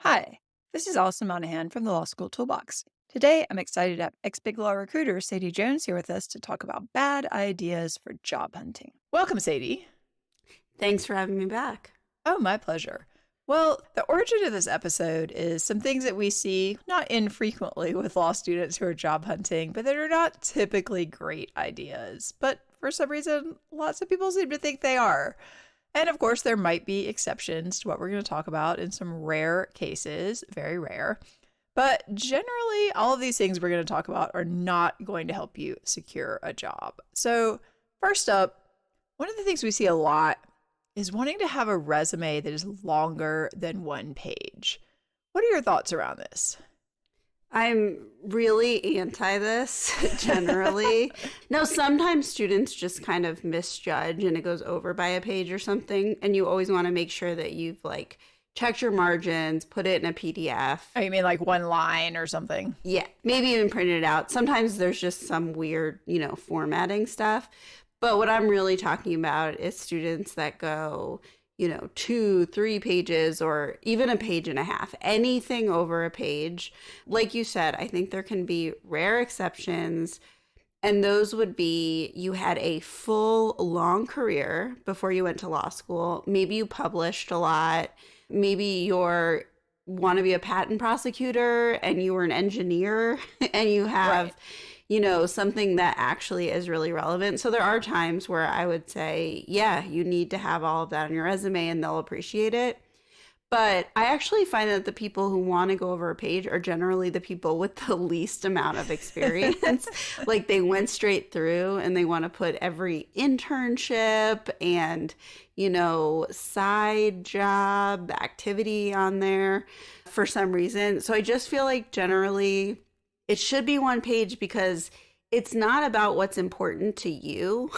Hi, this is Alison Monahan from the Law School Toolbox. Today, I'm excited to have ex-BigLaw recruiter Sadie Jones here with us to talk about bad ideas for job hunting. Welcome, Sadie. Thanks for having me back. Oh, my pleasure. Well, the origin of this episode is some things that we see not infrequently with law students who are job hunting, but that are not typically great ideas. But for some reason, lots of people seem to think they are. And of course, there might be exceptions to what we're going to talk about in some rare cases, very rare. But generally, all of these things we're going to talk about are not going to help you secure a job. So, first up, one of the things we see a lot is wanting to have a resume that is longer than one page. What are your thoughts around this? I'm really anti this generally. No, sometimes students just kind of misjudge and it goes over by a page or something. And you always want to make sure that you've checked your margins, put it in a PDF. Oh, you mean like one line or something? Yeah, maybe even print it out. Sometimes there's just some weird, formatting stuff. But what I'm really talking about is students that go, 2, 3 pages or even a page and a half, anything over a page. Like you said, I think there can be rare exceptions. And those would be you had a full long career before you went to law school. Maybe you published a lot. Maybe you're want to be a patent prosecutor and you were an engineer and you have, Right. Something that actually is really relevant. So there are times where I would say, yeah, you need to have all of that on your resume and they'll appreciate it. But I actually find that the people who want to go over a page are generally the people with the least amount of experience. Like they went straight through and they want to put every internship and, side job activity on there for some reason. So I just feel like generally it should be one page because it's not about what's important to you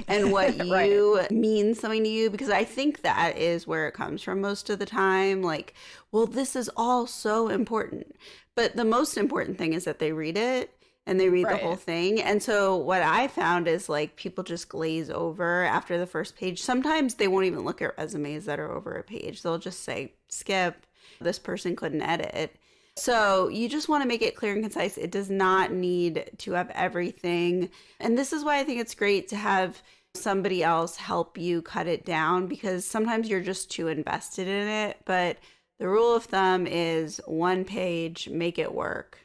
and what Right. you mean something to you, because I think that is where it comes from most of the time. Like, well, this is all so important. But the most important thing is that they read it and they read the whole Right. thing. And so what I found is people just glaze over after the first page. Sometimes they won't even look at resumes that are over a page. They'll just say, skip, this person couldn't edit. So you just want to make it clear and concise. It does not need to have everything. And this is why I think it's great to have somebody else help you cut it down, because sometimes you're just too invested in it. But the rule of thumb is one page, make it work.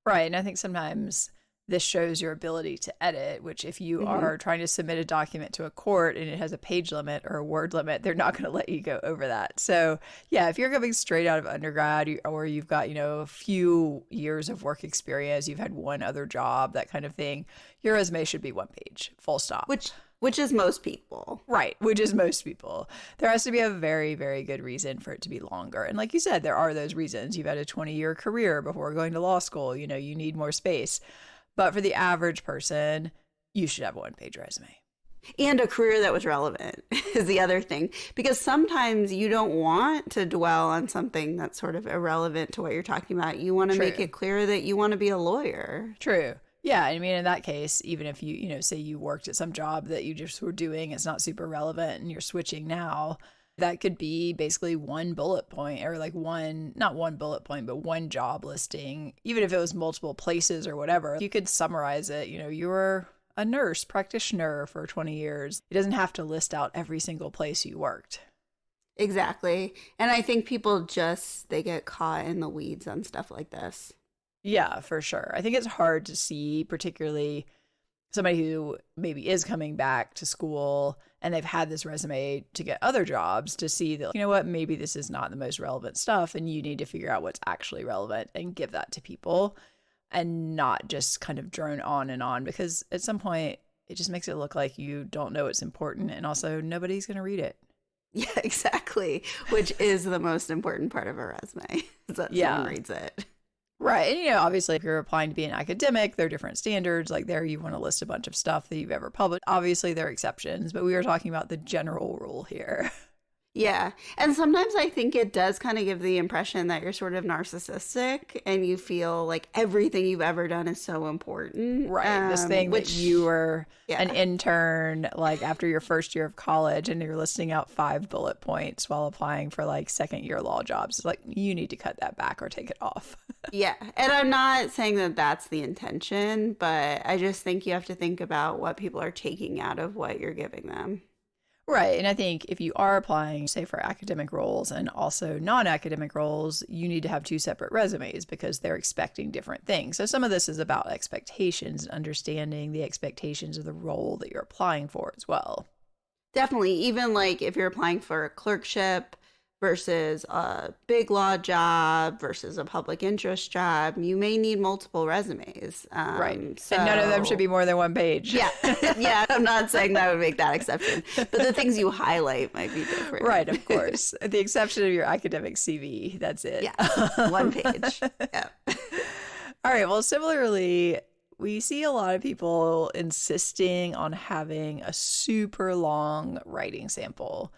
Right. And I think sometimes this shows your ability to edit, which if you hmm are trying to submit a document to a court and it has a page limit or a word limit, they're not going to let you go over that. So, yeah, if you're coming straight out of undergrad or you've got, a few years of work experience, you've had one other job, that kind of thing, your resume should be one page, full stop. Which is most people. Right, which is most people. There has to be a very, very good reason for it to be longer. And like you said, there are those reasons. You've had a 20-year career before going to law school, you need more space. But for the average person, you should have a one-page resume. And a career that was relevant is the other thing. Because sometimes you don't want to dwell on something that's sort of irrelevant to what you're talking about. You want to make True. it clear that you want to be a lawyer. True. Yeah, I mean, in that case, even if you say you worked at some job that you just were doing, it's not super relevant and you're switching now, that could be basically one bullet point or not one bullet point, but one job listing. Even if it was multiple places or whatever, you could summarize it. You were a nurse practitioner for 20 years. It doesn't have to list out every single place you worked. Exactly. And I think people they get caught in the weeds on stuff like this. Yeah, for sure. I think it's hard to see, particularly somebody who maybe is coming back to school and they've had this resume to get other jobs, to see that, what, maybe this is not the most relevant stuff and you need to figure out what's actually relevant and give that to people and not just kind of drone on and on, because at some point it just makes it look like you don't know what's important and also nobody's going to read it. Yeah, exactly. Which is the most important part of a resume, is that someone reads it. Right. And, obviously, if you're applying to be an academic, there are different standards. Like there, you want to list a bunch of stuff that you've ever published. Obviously, there are exceptions, but we are talking about the general rule here. Yeah. And sometimes I think it does kind of give the impression that you're sort of narcissistic and you feel like everything you've ever done is so important. Right. This thing Which, that you were an yeah. intern, like after your first year of college, and you're listing out 5 bullet points while applying for like second year law jobs. It's like, you need to cut that back or take it off. Yeah. And I'm not saying that that's the intention, but I just think you have to think about what people are taking out of what you're giving them. Right. And I think if you are applying, say, for academic roles and also non academic roles, you need to have 2 separate resumes because they're expecting different things. So some of this is about expectations and understanding the expectations of the role that you're applying for as well. Definitely. Even like if you're applying for a clerkship versus a big law job versus a public interest job, you may need multiple resumes. Right. So, and none of them should be more than 1 page. Yeah. Yeah. I'm not saying that would make that exception, but the things you highlight might be different. Right. Of course. The exception of your academic CV. That's it. Yeah. 1 page. Yeah. All right. Well, similarly, we see a lot of people insisting on having a super long writing sample,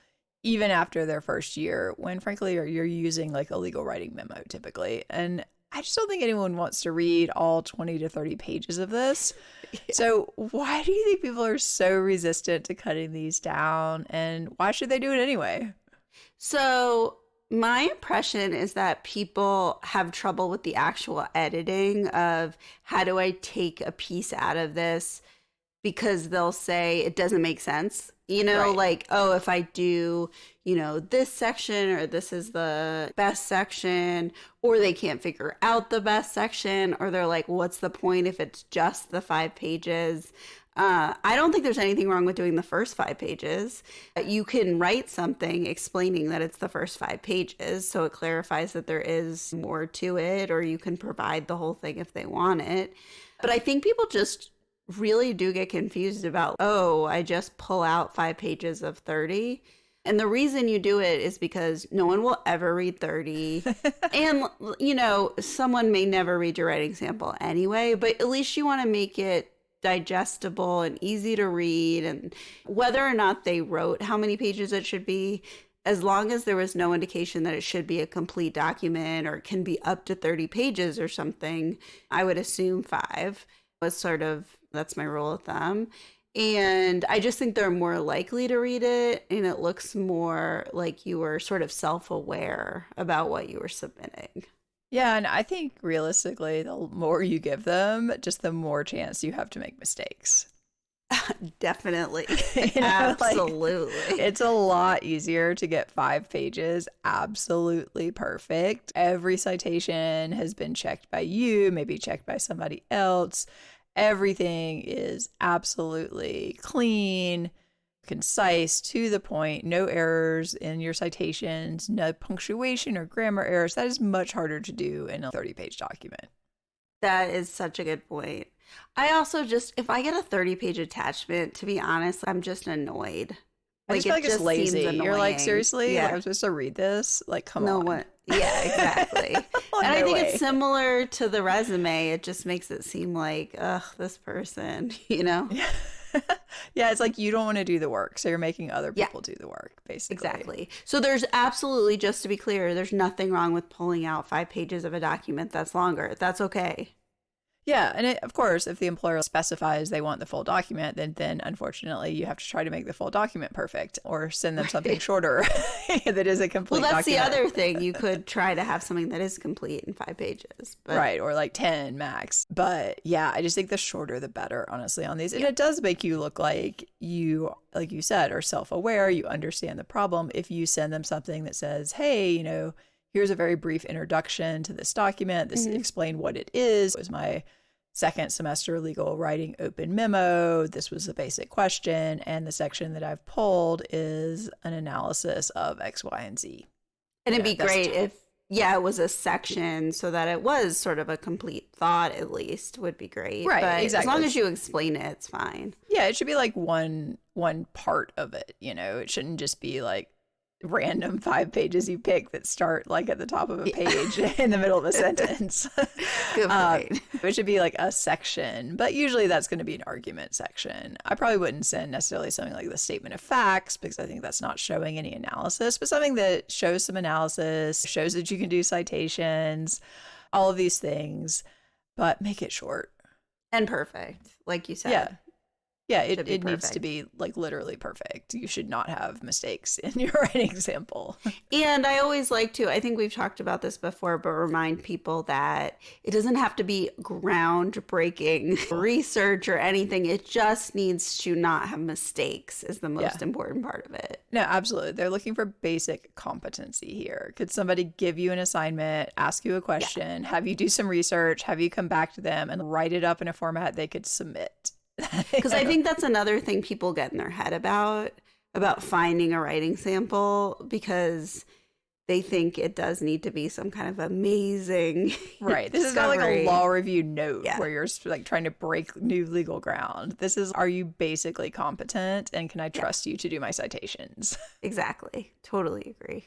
even after their first year, when frankly you're using like a legal writing memo typically. And I just don't think anyone wants to read all 20 to 30 pages of this. Yeah. So why do you think people are so resistant to cutting these down, and why should they do it anyway? So my impression is that people have trouble with the actual editing of how do I take a piece out of this, because they'll say it doesn't make sense. You know, Right. like, oh, if I do, this section, or this is the best section, or they can't figure out the best section, or they're like, what's the point if it's just the 5 pages? I don't think there's anything wrong with doing the first 5 pages. You can write something explaining that it's the first 5 pages, so it clarifies that there is more to it, or you can provide the whole thing if they want it. But I think people just really do get confused about, oh, I just pull out 5 pages of 30. And the reason you do it is because no one will ever read 30. And, someone may never read your writing sample anyway, but at least you want to make it digestible and easy to read. And whether or not they wrote how many pages it should be, as long as there was no indication that it should be a complete document or can be up to 30 pages or something, I would assume 5 was that's my rule of thumb. And I just think they're more likely to read it, and it looks more like you were sort of self-aware about what you were submitting. Yeah, and I think realistically, the more you give them, just the more chance you have to make mistakes. Definitely. Absolutely. It's a lot easier to get 5 pages absolutely perfect. Every citation has been checked by you, maybe checked by somebody else. Everything is absolutely clean, concise, to the point, no errors in your citations, no punctuation or grammar errors. That is much harder to do in a 30-page document. That is such a good point. I also if I get a 30-page attachment, to be honest, I'm just annoyed. I just feel like it's lazy. You're like, seriously? Yeah. Like, I'm supposed to read this? Like, come no on. One. Yeah, exactly. And I think it's similar to the resume. It just makes it seem like, ugh, this person, Yeah. Yeah, it's like you don't want to do the work, so you're making other people do the work, basically. Exactly. So there's absolutely, just to be clear, there's nothing wrong with pulling out 5 pages of a document that's longer. That's okay. Yeah, and of course, if the employer specifies they want the full document, then unfortunately you have to try to make the full document perfect, or send them something shorter that is a complete document. Well, that's document. the other thing. You could try to have something that is complete in 5 pages. But... Right, or like 10 max. But yeah, I just think the shorter the better, honestly, on these. And it does make you look like you said, are self-aware, you understand the problem. If you send them something that says, hey, here's a very brief introduction to this document. This explain what it is. It was my second semester legal writing open memo. This was the basic question. And the section that I've pulled is an analysis of X, Y, and Z. And it'd be great if, it was a section so that it was sort of a complete thought, at least, would be great. Right, but exactly. As long as you explain it, it's fine. Yeah, it should be like one part of it, It shouldn't just be like random 5 pages you pick that start like at the top of a page in the middle of a sentence. Good point. It should be like a section, but usually that's going to be an argument section. I probably wouldn't send necessarily something like the statement of facts because I think that's not showing any analysis, but something that shows some analysis, shows that you can do citations, all of these things, but make it short. And perfect, like you said. Yeah. Yeah, it needs to be like literally perfect. You should not have mistakes in your writing sample. And I always like to, I think we've talked about this before, but remind people that it doesn't have to be groundbreaking research or anything. It just needs to not have mistakes is the most important part of it. No, absolutely. They're looking for basic competency here. Could somebody give you an assignment, ask you a question, have you do some research, have you come back to them and write it up in a format they could submit? Because I think that's another thing people get in their head about finding a writing sample, because they think it does need to be some kind of amazing right. This is not like a law review note where you're like trying to break new legal ground. This is, are you basically competent and can I trust you to do my citations? Exactly. Totally agree.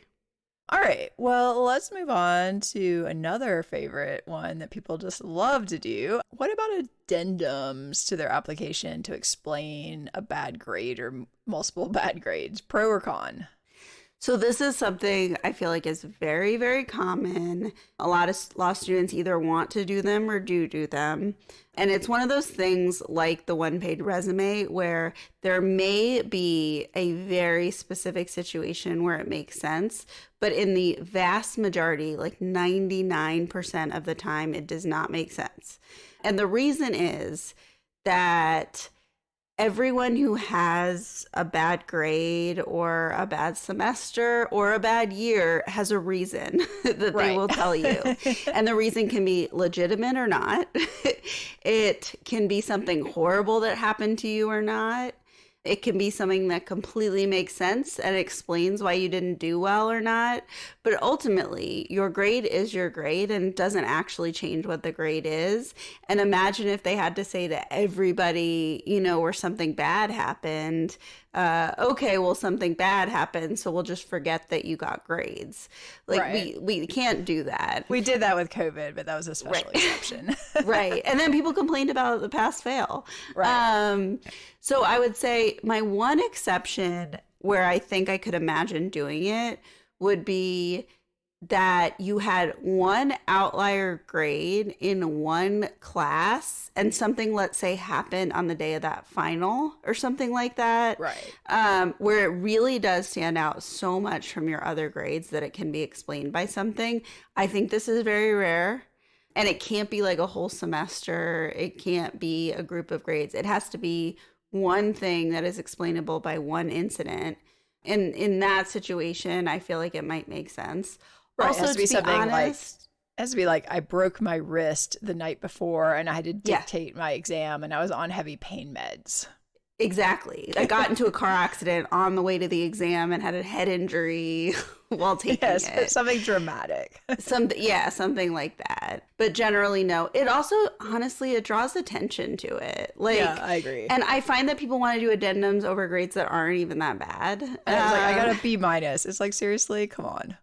All right, well, let's move on to another favorite one that people just love to do. What about addendums to their application to explain a bad grade or multiple bad grades? Pro or con? So this is something I feel like is very, very common. A lot of law students either want to do them or do them. And it's one of those things like the one-page resume where there may be a very specific situation where it makes sense, but in the vast majority, like 99% of the time, it does not make sense. And the reason is that everyone who has a bad grade or a bad semester or a bad year has a reason that they will tell you. And the reason can be legitimate or not. It can be something horrible that happened to you or not. It can be something that completely makes sense and explains why you didn't do well or not. But ultimately, your grade is your grade and doesn't actually change what the grade is. And imagine if they had to say to everybody, you know, where something bad happened, okay, well, something bad happened, so we'll just forget that you got grades. Like, we can't do that. We did that with COVID, but that was a special exception. Right. And then people complained about the pass fail. Right. So I would say my one exception where I think I could imagine doing it would be that you had one outlier grade in one class and something, let's say, happened on the day of that final or something like that. Right. Where it really does stand out so much from your other grades that it can be explained by something. I think this is very rare. And it can't be like a whole semester. It can't be a group of grades. It has to be one thing that is explainable by one incident. And in that situation, I feel like it might make sense. Right. Also, it has to be something honest, it has to be like I broke my wrist the night before and I had to dictate my exam and I was on heavy pain meds. Exactly. I got into a car accident on the way to the exam and had a head injury while taking it. Something dramatic. Something like that. But generally, no. It also, honestly, it draws attention to it. Like, yeah, I agree. And I find that people want to do addendums over grades that aren't even that bad. And I was like, I got a B-. It's like, seriously? Come on.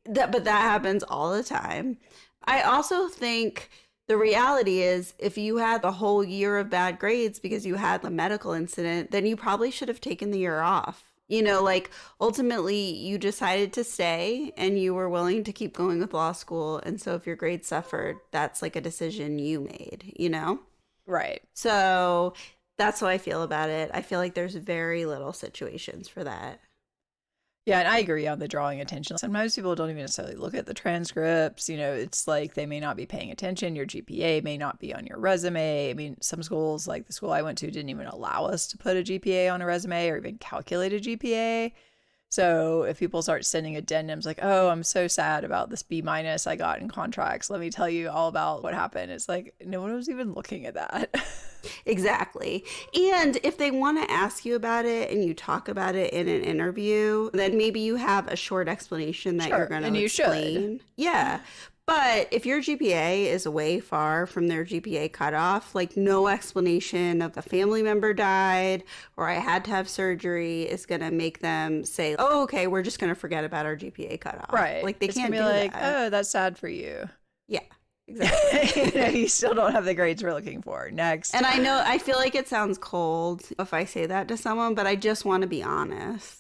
But that happens all the time. I also think the reality is if you had the whole year of bad grades because you had the medical incident, then you probably should have taken the year off. You know, like ultimately you decided to stay and you were willing to keep going with law school. And so if your grades suffered, that's like a decision you made, you know? Right. So that's how I feel about it. I feel like there's very little situations for that. Yeah, and I agree on the drawing attention. Sometimes people don't even necessarily look at the transcripts. You know, it's like they may not be paying attention. Your GPA may not be on your resume. I mean, some schools, like the school I went to, didn't even allow us to put a GPA on a resume or even calculate a GPA. So if people start sending addendums like, oh, I'm so sad about this B- I got in contracts, let me tell you all about what happened. It's like, no one was even looking at that. Exactly. And if they want to ask you about it and you talk about it in an interview, then maybe you have a short explanation that you're going to explain. You should. Yeah. But if your GPA is way far from their GPA cutoff, like no explanation of a family member died or I had to have surgery is going to make them say, oh, okay, we're just going to forget about our GPA cutoff. Right. Like they it's can't gonna do be like, that. oh, that's sad for you. Yeah, exactly. You still don't have the grades we're looking for. Next. And I know, I feel like it sounds cold if I say that to someone, but I just want to be honest.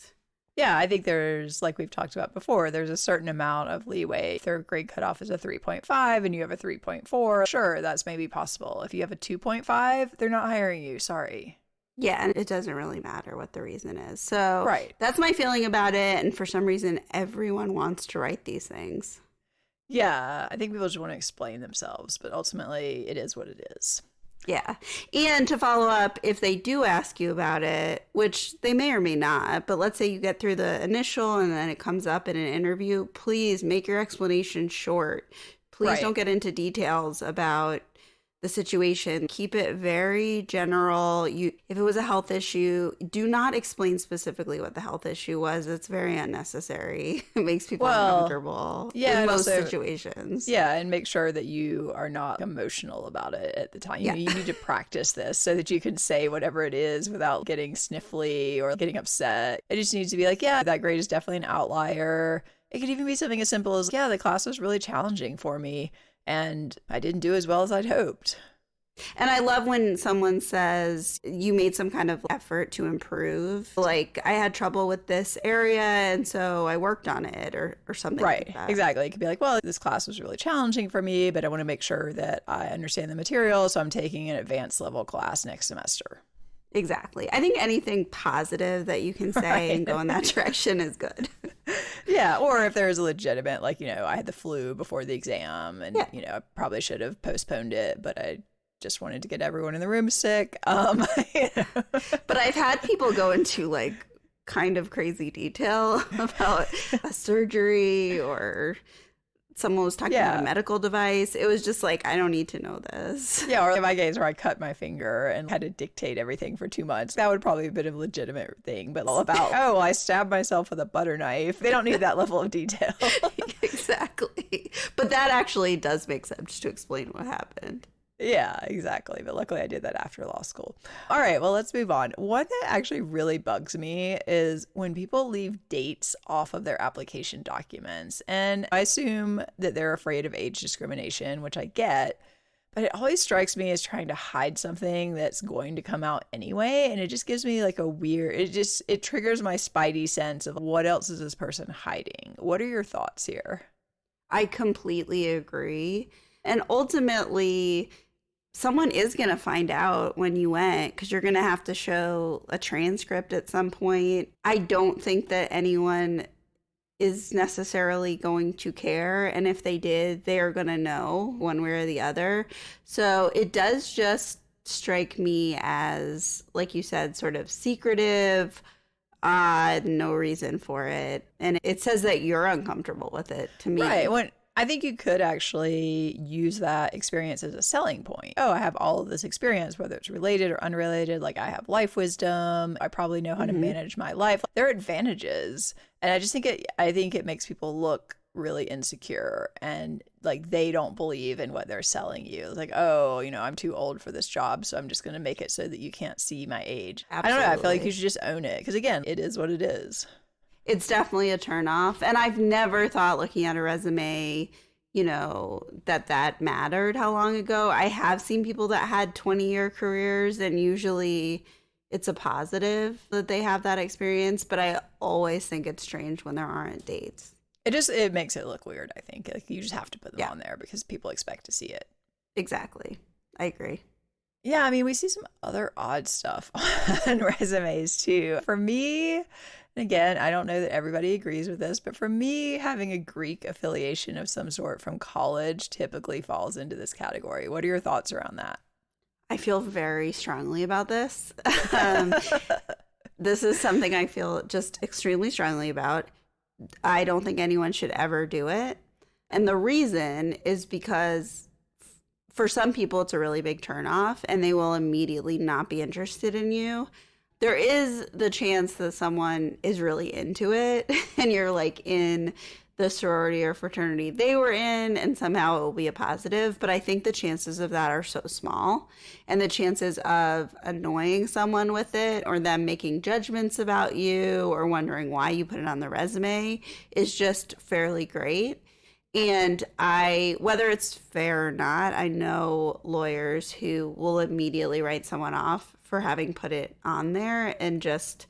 Yeah, I think there's, like we've talked about before, there's a certain amount of leeway. If their grade cutoff is a 3.5 and you have a 3.4, sure, that's maybe possible. If you have a 2.5, they're not hiring you. Sorry. Yeah, and it doesn't really matter what the reason is. So Right. that's my feeling about it. And for some reason, everyone wants to write these things. Yeah, I think people just want to explain themselves, but ultimately it is what it is. Yeah. And to follow up, if they do ask you about it, which they may or may not, but let's say you get through the initial and then it comes up in an interview, please make your explanation short. Please Right. don't get into details about the situation. Keep it very general. If it was a health issue, do not explain specifically what the health issue was. It's very unnecessary. It makes people uncomfortable in most situations. Yeah, and make sure that you are not emotional about it at the time. You need to practice this so that you can say whatever it is without getting sniffly or getting upset. It just needs to be like, yeah, that grade is definitely an outlier. It could even be something as simple as, yeah, the class was really challenging for me and I didn't do as well as I'd hoped. And I love when someone says you made some kind of effort to improve. Like, I had trouble with this area, and so I worked on it or something like that. Exactly. It could be like, well, this class was really challenging for me, but I want to make sure that I understand the material, so I'm taking an advanced level class next semester. Exactly. I think anything positive that you can say and go in that direction is good. Yeah. Or if there's a legitimate, like, I had the flu before the exam and, I probably should have postponed it, but I just wanted to get everyone in the room sick. But I've had people go into like kind of crazy detail about a surgery or someone was talking about a medical device. It was just like, I don't need to know this. Yeah, or in my case where I cut my finger and had to dictate everything for 2 months. That would probably have been a legitimate thing. But about, I stabbed myself with a butter knife. They don't need that level of detail. Exactly. But that actually does make sense to explain what happened. Yeah, exactly. But luckily I did that after law school. All right, well, let's move on. One that actually really bugs me is when people leave dates off of their application documents. And I assume that they're afraid of age discrimination, which I get. But it always strikes me as trying to hide something that's going to come out anyway. And it just gives me like a weird, it triggers my spidey sense of what else is this person hiding? What are your thoughts here? I completely agree. And ultimately, someone is going to find out when you went because you're going to have to show a transcript at some point. I don't think that anyone is necessarily going to care. And if they did, they are going to know one way or the other. So it does just strike me as, like you said, sort of secretive, odd, no reason for it. And it says that you're uncomfortable with it to me. Right. I think you could actually use that experience as a selling point. Oh, I have all of this experience, whether it's related or unrelated. Like I have life wisdom. I probably know how to manage my life. There are advantages. And I just think it makes people look really insecure and like they don't believe in what they're selling you. It's like, oh, I'm too old for this job, so I'm just going to make it so that you can't see my age. Absolutely. I don't know. I feel like you should just own it because, again, it is what it is. It's definitely a turnoff. And I've never thought looking at a resume, that mattered how long ago. I have seen people that had 20-year careers and usually it's a positive that they have that experience. But I always think it's strange when there aren't dates. It makes it look weird, I think. Like you just have to put them on there because people expect to see it. Exactly. I agree. Yeah, I mean, we see some other odd stuff on resumes too. For me, and again, I don't know that everybody agrees with this, but for me, having a Greek affiliation of some sort from college typically falls into this category. What are your thoughts around that? I feel very strongly about this. This is something I feel just extremely strongly about. I don't think anyone should ever do it. And the reason is because for some people, it's a really big turnoff and they will immediately not be interested in you. There is the chance that someone is really into it and you're like in the sorority or fraternity they were in, and somehow it will be a positive. But I think the chances of that are so small, and the chances of annoying someone with it or them making judgments about you or wondering why you put it on the resume is just fairly great. And whether it's fair or not, I know lawyers who will immediately write someone off for having put it on there and just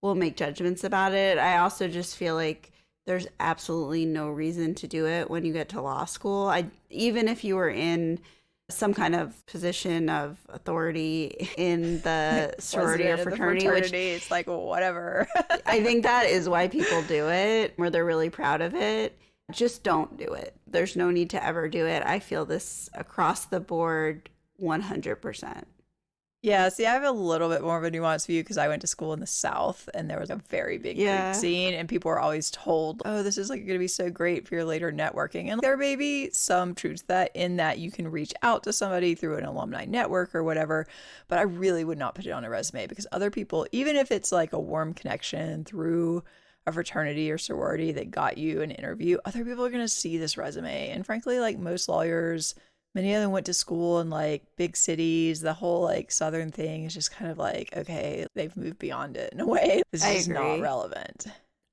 will make judgments about it. I also just feel like there's absolutely no reason to do it when you get to law school. Even if you were in some kind of position of authority in the sorority or fraternity, which it's like, well, whatever. I think that is why people do it, where they're really proud of it. Just don't do it. There's no need to ever do it. I feel this across the board 100%. Yeah, see, I have a little bit more of a nuanced view because I went to school in the South and there was a very big Greek scene, and people were always told, oh, this is like going to be so great for your later networking. And there may be some truth to that, in that you can reach out to somebody through an alumni network or whatever, but I really would not put it on a resume, because other people, even if it's like a warm connection through a fraternity or sorority that got you an interview, other people are going to see this resume. And frankly, like most lawyers, many of them went to school in like big cities. The whole like Southern thing is just kind of like, okay, they've moved beyond it in a way. This is not relevant.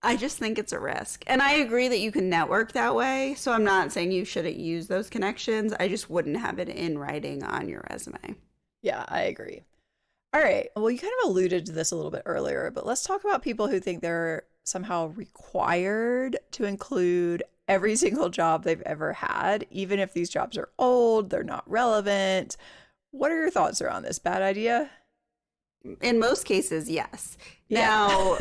I just think it's a risk. And I agree that you can network that way. So I'm not saying you shouldn't use those connections. I just wouldn't have it in writing on your resume. Yeah, I agree. All right. Well, you kind of alluded to this a little bit earlier, but let's talk about people who think they're somehow required to include every single job they've ever had, even if these jobs are old, they're not relevant. What are your thoughts around this? Bad idea? In most cases, yes. Yeah. Now,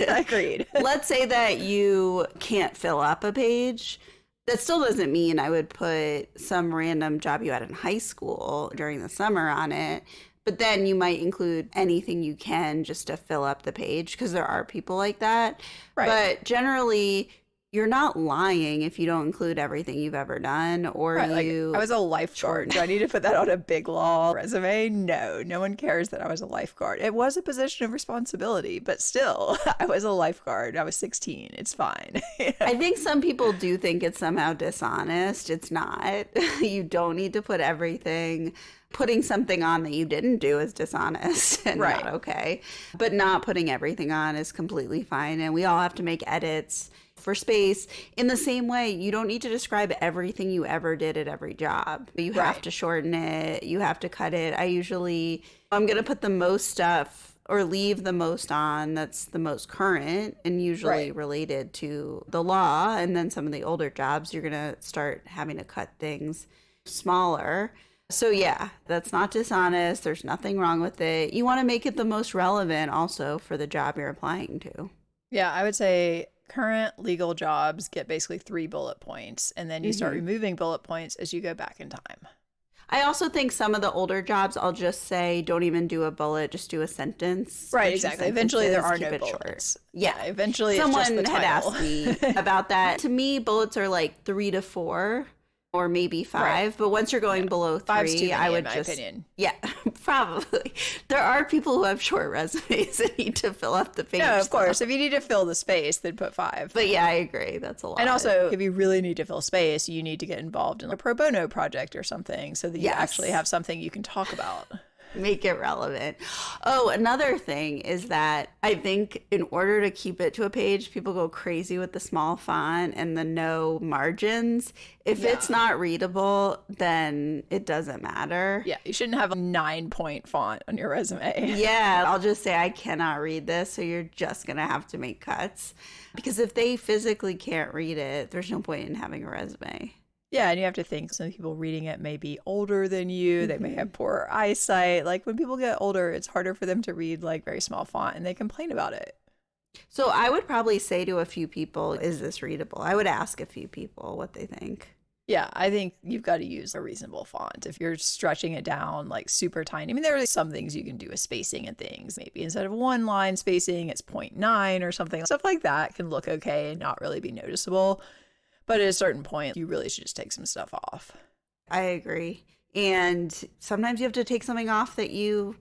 agreed. Let's say that you can't fill up a page. That still doesn't mean I would put some random job you had in high school during the summer on it. But then you might include anything you can just to fill up the page, because there are people like that. Right. But generally, you're not lying if you don't include everything you've ever done, or right, like, I was a lifeguard. Do I need to put that on a BigLaw resume? No, no one cares that I was a lifeguard. It was a position of responsibility, but still, I was a lifeguard. I was 16. It's fine. I think some people do think it's somehow dishonest. It's not. You don't need to put everything. Putting something on that you didn't do is dishonest and not okay. But not putting everything on is completely fine. And we all have to make edits for space. In the same way, you don't need to describe everything you ever did at every job. You have to shorten it. You have to cut it. I'm going to put the most stuff or leave the most on that's the most current and usually related to the law. And then some of the older jobs, you're going to start having to cut things smaller. So yeah, that's not dishonest. There's nothing wrong with it. You want to make it the most relevant also for the job you're applying to. Yeah, I would say current legal jobs get basically 3 bullet points, and then you start removing bullet points as you go back in time. I also think some of the older jobs, I'll just say, don't even do a bullet, just do a sentence. Right, exactly. Eventually there are no bullets. Yeah, eventually someone it's just the title. had asked me about that. To me, bullets are like 3 to 4. Or maybe 5, but once you're going below 3, I would just, opinion. Yeah, probably. There are people who have short resumes that need to fill up the page. No, of course. If you need to fill the space, then put 5. But yeah, I agree. That's a lot. And also, if you really need to fill space, you need to get involved in a pro bono project or something so that you actually have something you can talk about. Make it relevant. Oh, another thing is that I think in order to keep it to a page, people go crazy with the small font and the no margins. If it's not readable, then it doesn't matter. Yeah, you shouldn't have a 9-point font on your resume. Yeah, I'll just say I cannot read this, so you're just going to have to make cuts. Because if they physically can't read it, there's no point in having a resume. Yeah, and you have to think some people reading it may be older than you. They may have poor eyesight. Like when people get older, it's harder for them to read like very small font, and they complain about it. So I would probably say to a few people, is this readable? I would ask a few people what they think. Yeah, I think you've got to use a reasonable font. If you're stretching it down like super tiny, I mean, there are some things you can do with spacing and things. Maybe instead of 1 line spacing, it's 0.9 or something. Stuff like that can look okay and not really be noticeable. But at a certain point, you really should just take some stuff off. I agree. And sometimes you have to take something off that you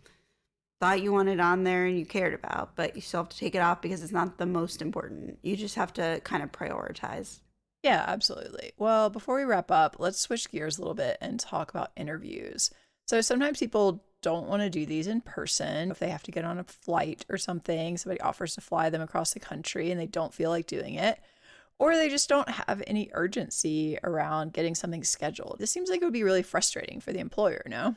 thought you wanted on there and you cared about, but you still have to take it off because it's not the most important. You just have to kind of prioritize. Yeah, absolutely. Well, before we wrap up, let's switch gears a little bit and talk about interviews. So sometimes people don't want to do these in person. If they have to get on a flight or something, somebody offers to fly them across the country and they don't feel like doing it, or they just don't have any urgency around getting something scheduled. This seems like it would be really frustrating for the employer, no?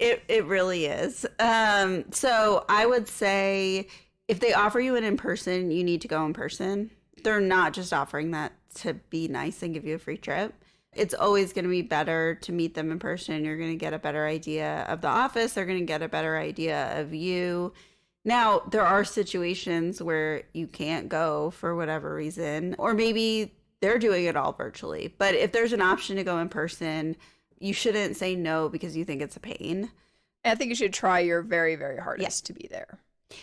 It really is. So I would say if they offer you an in person, you need to go in person. They're not just offering that to be nice and give you a free trip. It's always going to be better to meet them in person. You're going to get a better idea of the office. They're going to get a better idea of you. Now, there are situations where you can't go for whatever reason, or maybe they're doing it all virtually. But if there's an option to go in person, you shouldn't say no because you think it's a pain. I think you should try your very, very hardest Yeah. to be there.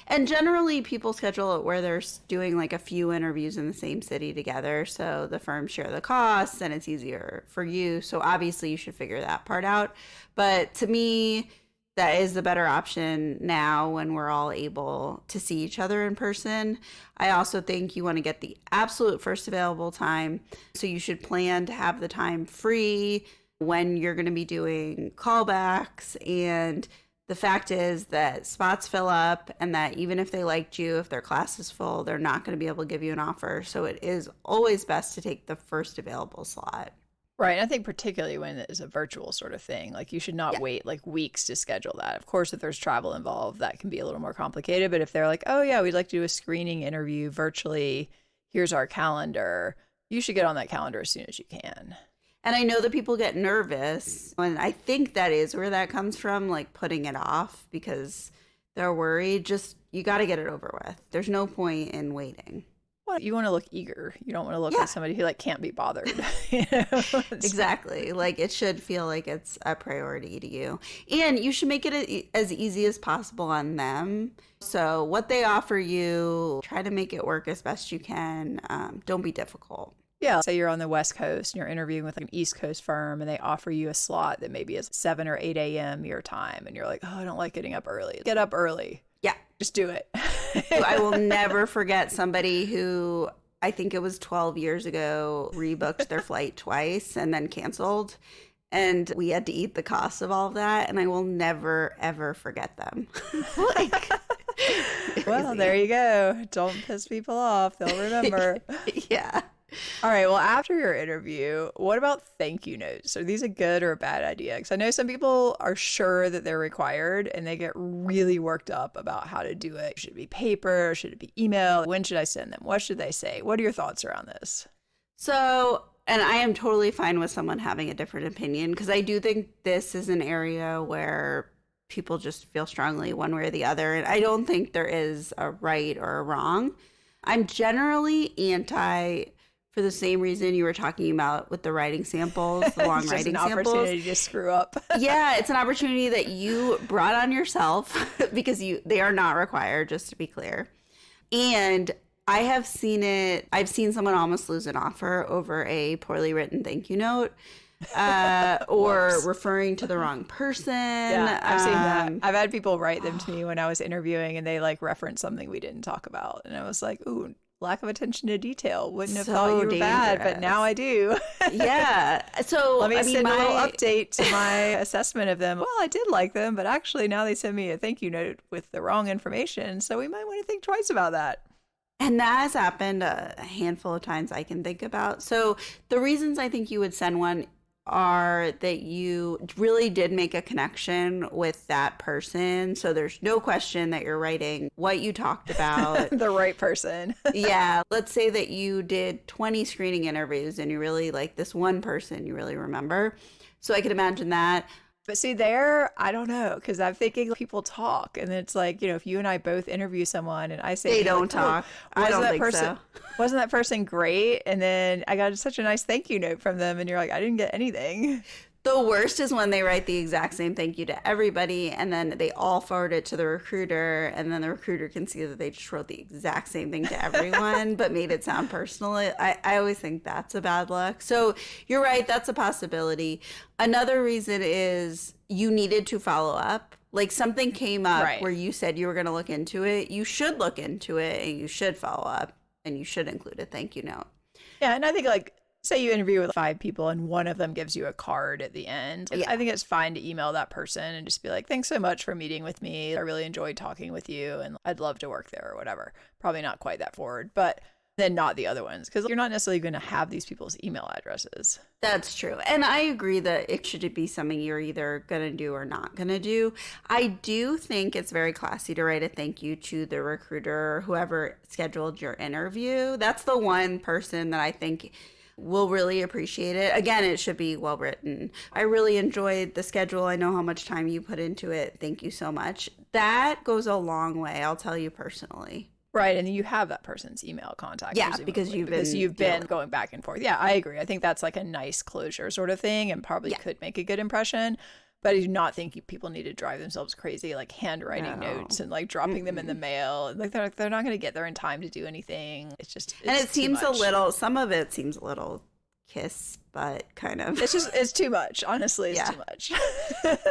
And generally, people schedule it where they're doing like a few interviews in the same city together. So the firms share the costs and it's easier for you. So obviously, you should figure that part out. But to me, that is the better option now when we're all able to see each other in person. I also think you want to get the absolute first available time. So you should plan to have the time free when you're going to be doing callbacks. And the fact is that spots fill up and that even if they liked you, if their class is full, they're not going to be able to give you an offer. So it is always best to take the first available slot. Right. And I think particularly when it's a virtual sort of thing, like you should not Yeah. wait like weeks to schedule that. Of course, if there's travel involved, that can be a little more complicated. But if they're like, oh, yeah, we'd like to do a screening interview virtually, here's our calendar, you should get on that calendar as soon as you can. And I know that people get nervous, and I think that is where that comes from, like putting it off because they're worried. Just, you got to get it over with. There's no point in waiting. Well, you want to look eager. You don't want to look Yeah. like somebody who like can't be bothered. You know? Exactly. Like it should feel like it's a priority to you. And you should make it as easy as possible on them. So what they offer you, try to make it work as best you can. Don't be difficult. Yeah. Say you're on the West Coast and you're interviewing with like an East Coast firm and they offer you a slot that maybe is 7 or 8 a.m. your time. And you're like, oh, I don't like getting up early. Get up early. Yeah. Just do it. I will never forget somebody who, I think it was 12 years ago, rebooked their flight twice and then canceled. And we had to eat the cost of all of that. And I will never, ever forget them. Like, Well, there you go. Don't piss people off. They'll remember. Yeah. All right. Well, after your interview, what about thank you notes? Are these a good or a bad idea? Because I know some people are sure that they're required and they get really worked up about how to do it. Should it be paper? Should it be email? When should I send them? What should they say? What are your thoughts around this? So, and I am totally fine with someone having a different opinion because I do think this is an area where people just feel strongly one way or the other. And I don't think there is a right or a wrong. I'm generally anti, for the same reason you were talking about with the writing samples, the long It's just writing an samples. opportunity to screw up. Yeah, it's an opportunity that you brought on yourself because they are not required, just to be clear. And I have seen it. I've seen someone almost lose an offer over a poorly written thank you note. Or Whoops. referring to the wrong person. Yeah, I've seen that. I've had people write them to me when I was interviewing and they like reference something we didn't talk about. And I was like, ooh, lack of attention to detail. Wouldn't have So thought you were bad, but dangerous. now I do. Yeah. So Let me I mean, send a little update to my assessment of them. Well, I did like them, but actually now they send me a thank you note with the wrong information. So we might want to think twice about that. And that has happened a handful of times I can think about. So the reasons I think you would send one are that you really did make a connection with that person. So there's no question that you're writing what you talked about. The right person. Yeah. Let's say that you did 20 screening interviews and you really like this one person you really remember. So I can imagine that. But see, there, I don't know, because I'm thinking people talk, and it's like, you know, if you and I both interview someone and I say, They to you, don't like, talk. I wasn't don't that think person, so. wasn't that person great? And then I got such a nice thank you note from them, and you're like, I didn't get anything. The worst is when they write the exact same thank you to everybody and then they all forward it to the recruiter and then the recruiter can see that they just wrote the exact same thing to everyone but made it sound personal. I always think that's a bad luck. So you're right, that's a possibility. Another reason is you needed to follow up. Like something came up Right. where you said you were going to look into it. You should look into it and you should follow up and you should include a thank you note. Yeah, and I think like say you interview with 5 people and one of them gives you a card at the end. Yeah. I think it's fine to email that person and just be like, thanks so much for meeting with me. I really enjoyed talking with you and I'd love to work there or whatever. Probably not quite that forward, but then not the other ones because you're not necessarily going to have these people's email addresses. That's true. And I agree that it should be something you're either going to do or not going to do. I do think it's very classy to write a thank you to the recruiter or whoever scheduled your interview. That's the one person that I think will really appreciate it. Again, it should be well written. I really enjoyed the schedule. I know how much time you put into it. Thank you so much. That goes a long way, I'll tell you personally. Right, and you have that person's email contact. Yeah, because you've been going back and forth. Yeah, I agree. I think that's like a nice closure sort of thing and probably could make a good impression. But I do not think people need to drive themselves crazy, like handwriting notes and like dropping them in the mail. Like they're not going to get there in time to do anything. It's and it seems a little. Some of it seems a little kiss butt kind of. It's too much. Honestly, it's too much.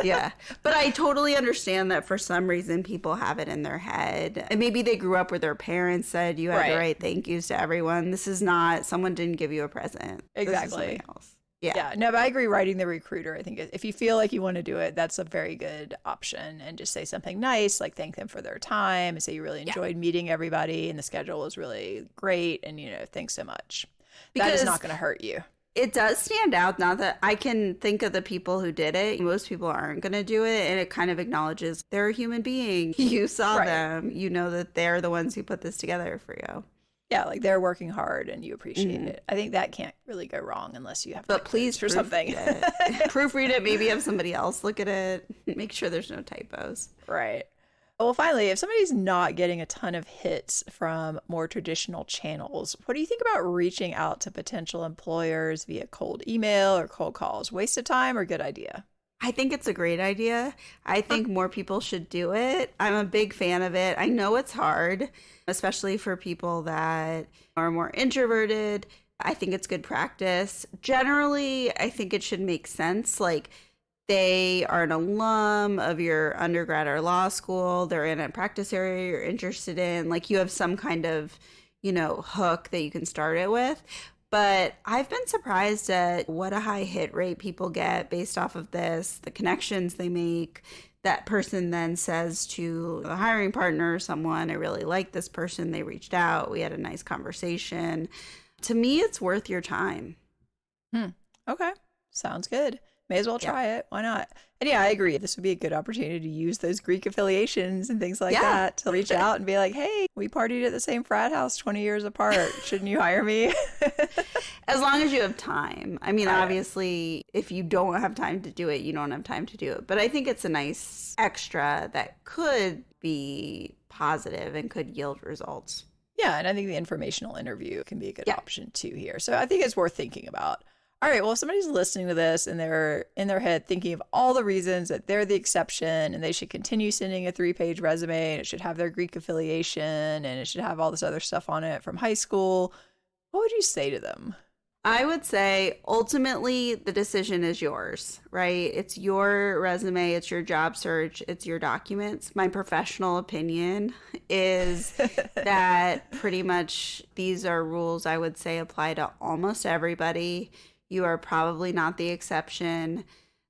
Yeah, but I totally understand that for some reason people have it in their head, and maybe they grew up where their parents said you had to write thank yous to everyone. This is not, someone didn't give you a present. Exactly. Else. Yeah, no, but I agree. Writing the recruiter, I think if you feel like you want to do it, that's a very good option. And just say something nice, like thank them for their time and say you really enjoyed meeting everybody and the schedule was really great. And, thanks so much. Because that is not going to hurt you. It does stand out. Not that I can think of the people who did it. Most people aren't going to do it. And it kind of acknowledges they're a human being. You saw them. You know that they're the ones who put this together for you. Yeah, like they're working hard and you appreciate it. I think that can't really go wrong unless you have but please or something. Proofread it. Maybe have somebody else look at it. Make sure there's no typos. Right. Well, finally, if somebody's not getting a ton of hits from more traditional channels, what do you think about reaching out to potential employers via cold email or cold calls? Waste of time or good idea? I think it's a great idea. I think more people should do it. I'm a big fan of it. I know it's hard, especially for people that are more introverted. I think it's good practice. Generally, I think it should make sense. Like, they are an alum of your undergrad or law school. They're in a practice area you're interested in. Like, you have some kind of, hook that you can start it with. But I've been surprised at what a high hit rate people get based off of this, the connections they make. That person then says to the hiring partner or someone, I really like this person. They reached out. We had a nice conversation. To me, it's worth your time. Okay. Sounds good. May as well try it. Why not? And yeah, I agree. This would be a good opportunity to use those Greek affiliations and things like that to reach out and be like, hey, we partied at the same frat house 20 years apart. Shouldn't you hire me? As long as you have time. I mean, obviously, if you don't have time to do it, you don't have time to do it. But I think it's a nice extra that could be positive and could yield results. Yeah, and I think the informational interview can be a good option too here. So I think it's worth thinking about. All right, well, if somebody's listening to this and they're in their head thinking of all the reasons that they're the exception and they should continue sending a 3-page resume and it should have their Greek affiliation and it should have all this other stuff on it from high school, what would you say to them? I would say ultimately the decision is yours, right? It's your resume, it's your job search, it's your documents. My professional opinion is that pretty much these are rules I would say apply to almost everybody. You are probably not the exception.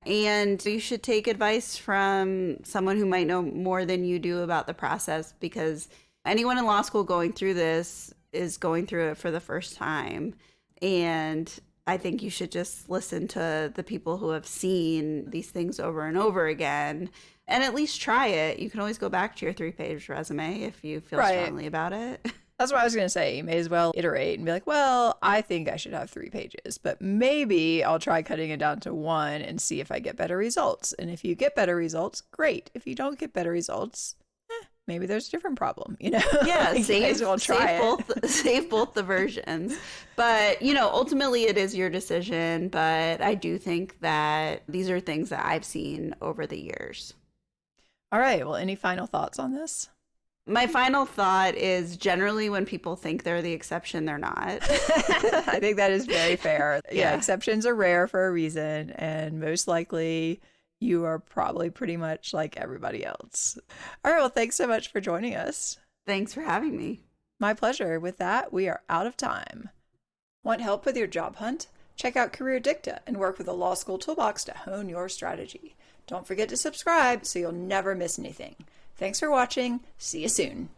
And you should take advice from someone who might know more than you do about the process, because anyone in law school going through this is going through it for the first time. And I think you should just listen to the people who have seen these things over and over again and at least try it. You can always go back to your 3-page resume if you feel strongly about it. That's what I was going to say. You may as well iterate and be like, well, I think I should have 3 pages, but maybe I'll try cutting it down to 1 and see if I get better results. And if you get better results, great. If you don't get better results, maybe there's a different problem, Yeah, like save both the versions. But, ultimately it is your decision. But I do think that these are things that I've seen over the years. All right. Well, any final thoughts on this? My final thought is generally when people think they're the exception, they're not. I think that is very fair. Yeah, exceptions are rare for a reason. And most likely you are probably pretty much like everybody else. All right. Well, thanks so much for joining us. Thanks for having me. My pleasure. With that, we are out of time. Want help with your job hunt? Check out CareerDicta and work with the Law School Toolbox to hone your strategy. Don't forget to subscribe so you'll never miss anything. Thanks for watching. See you soon.